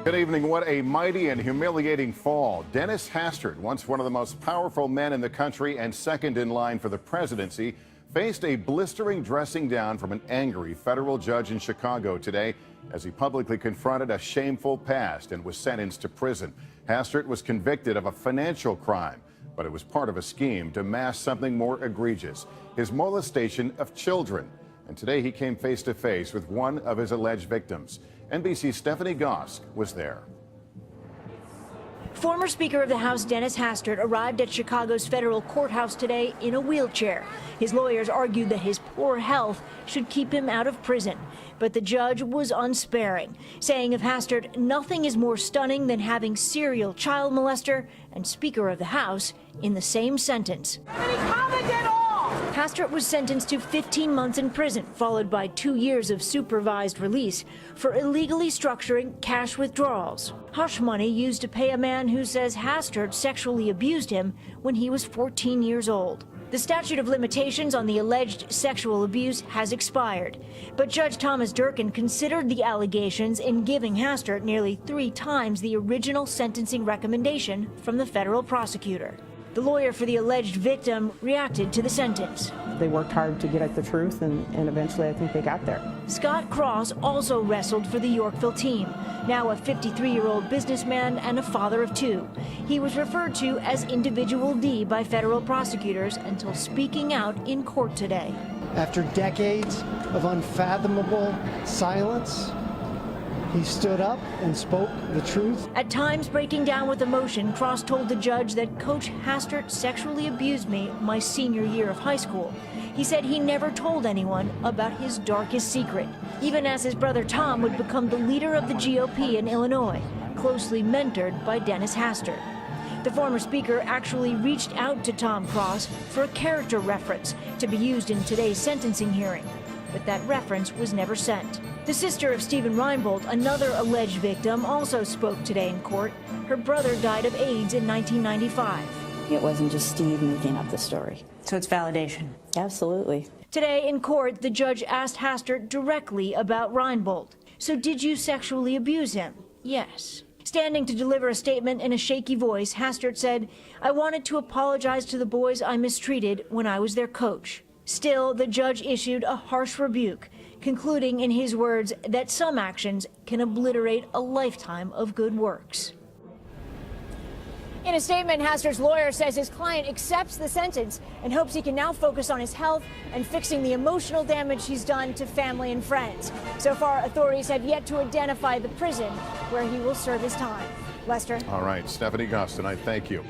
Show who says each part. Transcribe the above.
Speaker 1: Good evening. What a mighty and humiliating fall. Dennis Hastert, once one of the most powerful men in the country and second in line for the presidency, faced a blistering dressing down from an angry federal judge in Chicago today as he publicly confronted a shameful past and was sentenced to prison. Hastert was convicted of a financial crime, but it was part of a scheme to mask something more egregious, his molestation of children. And today he came face to face with one of his alleged victims. NBC's Stephanie Gosk was there.
Speaker 2: Former Speaker of the House Dennis Hastert arrived at Chicago's federal courthouse today in a wheelchair. His lawyers argued that his poor health should keep him out of prison. But the judge was unsparing, saying of Hastert, nothing is more stunning than having serial child molester and Speaker of the House in the same sentence. Hastert was sentenced to 15 months in prison, followed by 2 years of supervised release for illegally structuring cash withdrawals, hush money used to pay a man who says Hastert sexually abused him when he was 14 years old. The statute of limitations on the alleged sexual abuse has expired, but Judge Thomas Durkin considered the allegations in giving Hastert nearly 3 times the original sentencing recommendation from the federal prosecutor. The lawyer for the alleged victim reacted to the sentence.
Speaker 3: They worked hard to get at the truth, and eventually I think they got there.
Speaker 2: Scott Cross also wrestled for the Yorkville team, now a 53-year-old businessman and a father of 2. He was referred to as Individual D by federal prosecutors until speaking out in court today.
Speaker 4: After decades of unfathomable silence, he stood up and spoke the truth.
Speaker 2: At times breaking down with emotion, Cross told the judge that Coach Hastert sexually abused me my senior year of high school. He said he never told anyone about his darkest secret, even as his brother Tom would become the leader of the GOP in Illinois, closely mentored by Dennis Hastert. The former speaker actually reached out to Tom Cross for a character reference to be used in today's sentencing hearing, but that reference was never sent. The sister of Stephen Reinbold, another alleged victim, also spoke today in court. Her brother died of AIDS in 1995.
Speaker 5: It wasn't just Steve making up the story.
Speaker 6: So it's validation?
Speaker 5: Absolutely.
Speaker 2: Today in court, the judge asked Hastert directly about Reinbold. So did you sexually abuse him? Yes. Standing to deliver a statement in a shaky voice, Hastert said, I wanted to apologize to the boys I mistreated when I was their coach. Still, the judge issued a harsh rebuke, concluding in his words that some actions can obliterate a lifetime of good works. In a statement, Hastert's lawyer says his client accepts the sentence and hopes he can now focus on his health and fixing the emotional damage he's done to family and friends. So far, authorities have yet to identify the prison where he will serve his time. Lester?
Speaker 1: All right, Stephanie Gosk tonight, thank you.